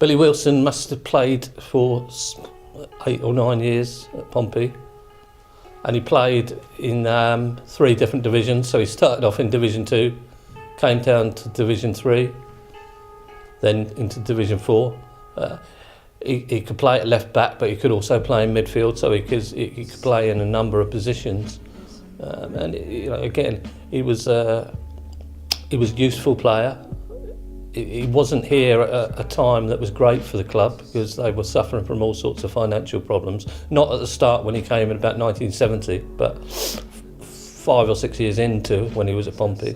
Billy Wilson must have played for 8 or 9 years at Pompey, and he played in 3 different divisions. So he started off in Division 2, came down to Division 3, then into Division 4. He could play at left back, but he could also play in midfield, so he could play in a number of positions. And again, he was a useful player. He wasn't here at a time that was great for the club because they were suffering from all sorts of financial problems. Not at the start when he came in about 1970, but 5 or 6 years into when he was at Pompey.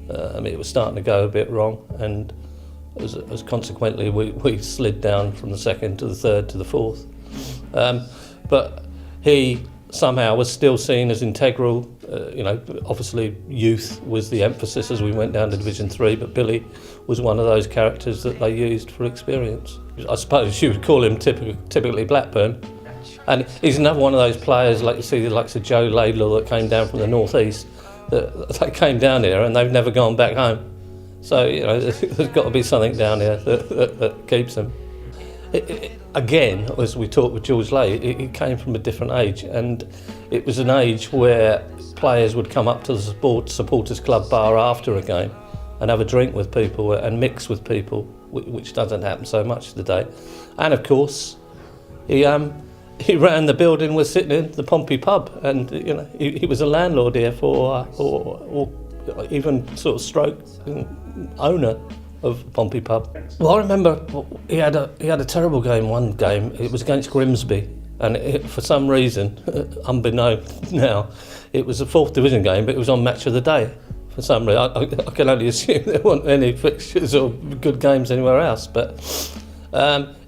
It was starting to go a bit wrong, and as consequently we slid down from the 2nd to the 3rd to the 4th. But he somehow was still seen as integral. Obviously youth was the emphasis as we went down to Division 3, but Billy was one of those characters that they used for experience. I suppose you would call him typically Blackburn. And he's another one of those players, like you see the likes of Joe Laidlaw that came down from the North East, that they came down here and they've never gone back home. So, there's got to be something down here that keeps them. Again, as we talked with George Lay, it came from a different age, and it was an age where players would come up to the supporters club bar after a game and have a drink with people and mix with people, which doesn't happen so much today. And of course, he ran the building, was sitting in the Pompey Pub, and he was a landlord here or even sort of stroke owner of Pompey Pub. Well, I remember he had a terrible game. One game, it was against Grimsby, and for some reason, unbeknown now, it was a 4th division game, but it was on Match of the Day. For some reason, I can only assume there weren't any fixtures or good games anywhere else. But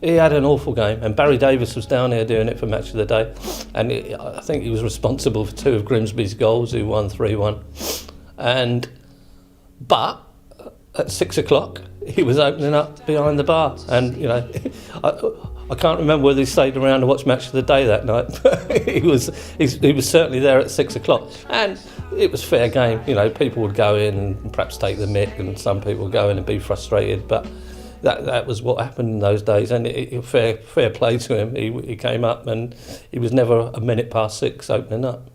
he had an awful game, and Barry Davis was down here doing it for Match of the Day, and I think he was responsible for 2 of Grimsby's goals, who won 3-1. But at 6 o'clock, he was opening up behind the bar, and I can't remember whether he stayed around to watch Match of the Day that night, but he was certainly there at 6 o'clock, and it was fair game. People would go in and perhaps take the mick, and some people would go in and be frustrated, but that was what happened in those days, and fair play to him. He came up, and he was never a minute past 6 opening up.